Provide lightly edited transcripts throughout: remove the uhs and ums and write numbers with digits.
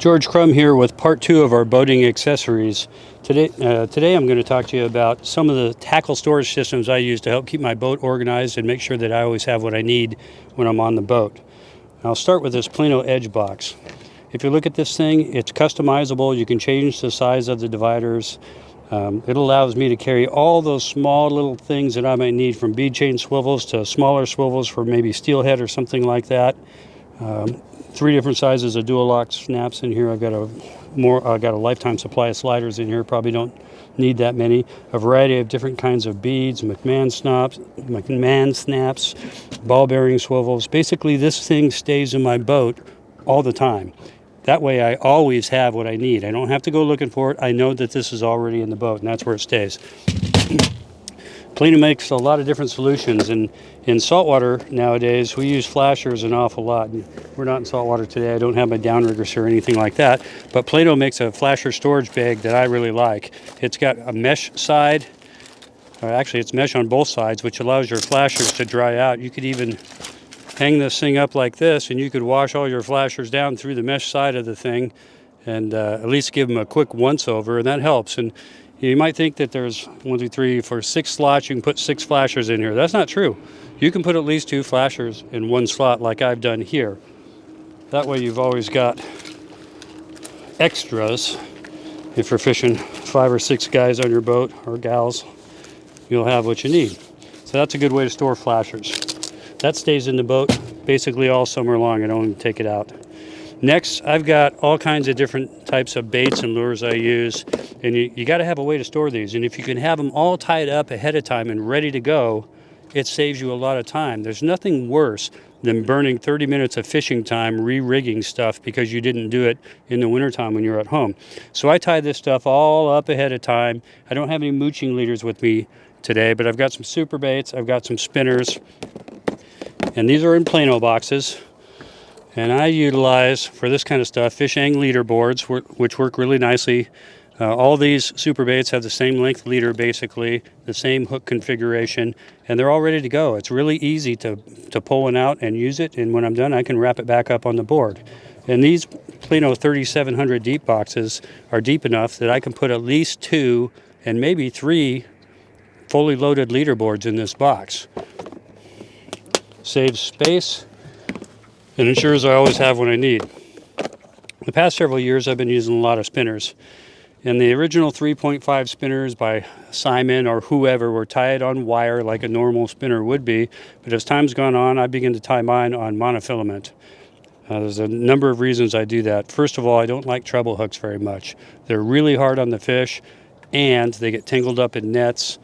George Krumm here with part 2 of our boating accessories. Today I'm going to talk to you about some of the tackle storage systems I use to help keep my boat organized and make sure that I always have what I need when I'm on the boat. I'll start with this Plano Edge box. If you look at this thing, it's customizable. You can change the size of the dividers. It allows me to carry all those small little things that I might need, from bead chain swivels to smaller swivels for maybe steelhead or something like that. 3 different sizes of dual lock snaps in here. I've got a lifetime supply of sliders in here. Probably don't need that many. A variety of different kinds of beads, McMahon snaps, ball bearing swivels. Basically, this thing stays in my boat all the time. That way I always have what I need. I don't have to go looking for it. I know that this is already in the boat, and that's where it stays. Plano makes a lot of different solutions, and in saltwater nowadays we use flashers an awful lot. We're not in saltwater today. I don't have my downriggers or anything like that, but Plano makes a flasher storage bag that I really like. It's got a mesh side, or actually it's mesh on both sides, which allows your flashers to dry out. You could even hang this thing up like this, and you could wash all your flashers down through the mesh side of the thing, and at least give them a quick once over, and that helps. And you might think that there's 1, 2, 3, 4, 6 slots. You can put 6 flashers in here. That's not true. You can put at least 2 flashers in one slot like I've done here. That way you've always got extras. If you're fishing 5 or 6 guys on your boat, or gals, you'll have what you need. So that's a good way to store flashers. That stays in the boat basically all summer long. I don't even take it out. Next, I've got all kinds of different types of baits and lures I use, and you got to have a way to store these. And if you can have them all tied up ahead of time and ready to go, it saves you a lot of time. There's nothing worse than burning 30 minutes of fishing time re-rigging stuff because you didn't do it in the wintertime when you're at home. So I tie this stuff all up ahead of time. I don't have any mooching leaders with me today, but I've got some super baits, I've got some spinners, and these are in Plano boxes. And I utilize, for this kind of stuff, FishEng Leader Boards, which work really nicely. All these super baits have the same length leader, basically, the same hook configuration, and they're all ready to go. It's really easy to pull one out and use it, and when I'm done, I can wrap it back up on the board. And these Plano 3700 deep boxes are deep enough that I can put at least 2 and maybe 3 fully loaded leader boards in this box. Saves space and ensures I always have what I need. The past several years I've been using a lot of spinners. And the original 3.5 spinners by Simon or whoever were tied on wire like a normal spinner would be, but as time's gone on, I begin to tie mine on monofilament. There's a number of reasons I do that. First of all, I don't like treble hooks very much. They're really hard on the fish, and they get tangled up in nets.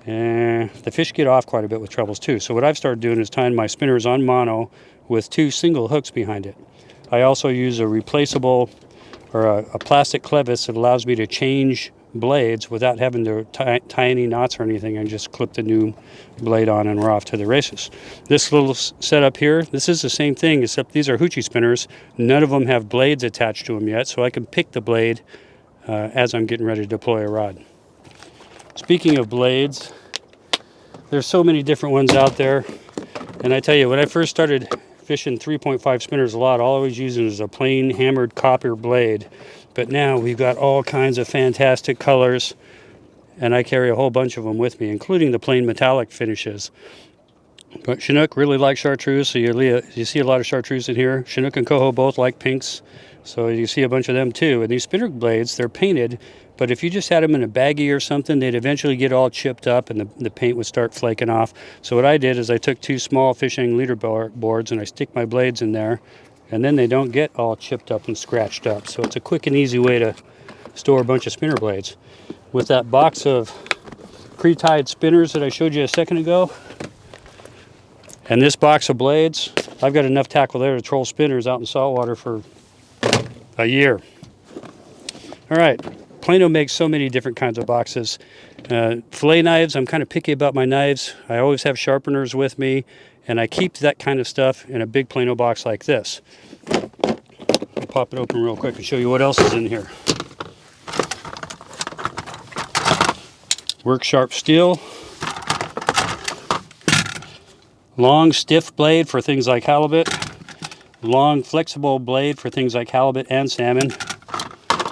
The fish get off quite a bit with trebles too. So what I've started doing is tying my spinners on mono with 2 single hooks behind it. I also use a replaceable or a plastic clevis that allows me to change blades without having to tie any knots or anything. I just clip the new blade on and we're off to the races. This little setup here, this is the same thing, except these are hoochie spinners. None of them have blades attached to them yet, so I can pick the blade as I'm getting ready to deploy a rod. Speaking of blades, there's so many different ones out there. And I tell you, when I first started fishing 3.5 spinners a lot, all I was using was a plain hammered copper blade. But now we've got all kinds of fantastic colors, and I carry a whole bunch of them with me, including the plain metallic finishes. But Chinook really likes chartreuse, so you see a lot of chartreuse in here. Chinook and Coho both like pinks, so you see a bunch of them too. And these spinner blades, they're painted, but if you just had them in a baggie or something, they'd eventually get all chipped up and the paint would start flaking off. So what I did is I took 2 small FishEng Leader Boards and I stick my blades in there, and then they don't get all chipped up and scratched up. So it's a quick and easy way to store a bunch of spinner blades. With that box of pre-tied spinners that I showed you a second ago, and this box of blades, I've got enough tackle there to troll spinners out in saltwater for a year. All right. Plano makes so many different kinds of boxes. Fillet knives, I'm kind of picky about my knives. I always have sharpeners with me, and I keep that kind of stuff in a big Plano box like this. I'll pop it open real quick and show you what else is in here. Work sharp steel. Long, stiff blade for things like halibut. Long, flexible blade for things like halibut and salmon.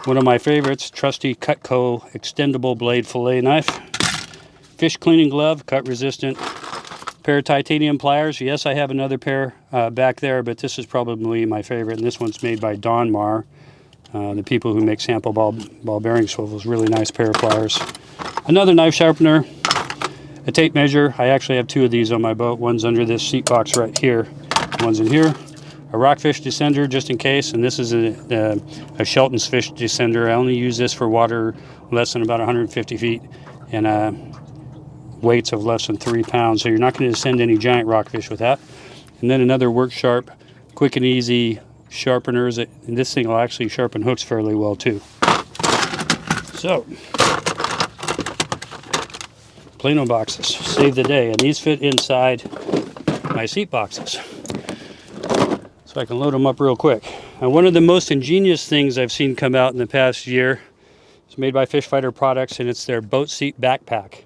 One of my favorites, trusty Cutco extendable blade fillet knife. Fish cleaning glove, cut resistant. Pair of titanium pliers. Yes, I have another pair back there, but this is probably my favorite. And this one's made by Donmar, the people who make sample ball bearing swivels. Really nice pair of pliers. Another knife sharpener. A tape measure. I actually have two of these on my boat. One's under this seat box right here. One's in here. A rockfish descender just in case, and this is a Shelton's fish descender. I only use this for water less than about 150 feet and weights of less than 3 pounds, so you're not going to descend any giant rockfish with that. And then another Work Sharp, quick and easy sharpeners. And this thing will actually sharpen hooks fairly well too. So, Plano boxes, save the day, and these fit inside my seat boxes. So I can load them up real quick. And one of the most ingenious things I've seen come out in the past year is made by Fish Fighter Products, and it's their boat seat backpack.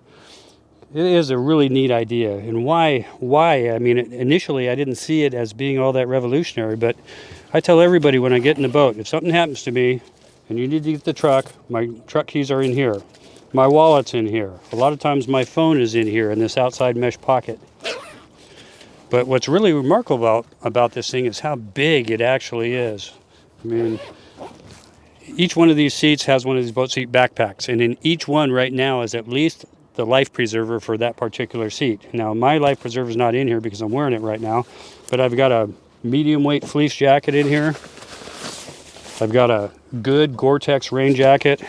It is a really neat idea. And why? I mean, initially I didn't see it as being all that revolutionary, but I tell everybody when I get in the boat, if something happens to me and you need to get the truck, my truck keys are in here. My wallet's in here. A lot of times my phone is in here in this outside mesh pocket. But what's really remarkable about this thing is how big it actually is. I mean, each one of these seats has one of these boat seat backpacks, and in each one right now is at least the life preserver for that particular seat. Now, my life preserver is not in here because I'm wearing it right now, but I've got a medium weight fleece jacket in here. I've got a good Gore-Tex rain jacket.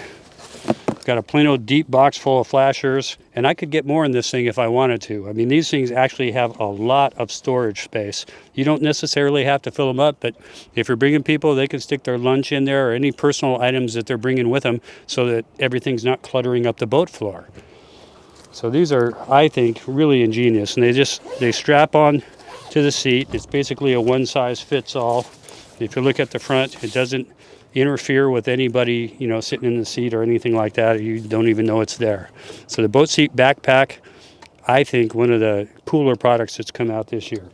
Got a Plano deep box full of flashers, and I could get more in this thing if I wanted to. I mean, these things actually have a lot of storage space. You don't necessarily have to fill them up, but if you're bringing people, they can stick their lunch in there or any personal items that they're bringing with them so that everything's not cluttering up the boat floor. So these are, I think, really ingenious, and they strap on to the seat. It's basically a one-size-fits-all. If you look at the front, it doesn't interfere with anybody, sitting in the seat or anything like that. You don't even know it's there. So the boat seat backpack, I think, one of the cooler products that's come out this year.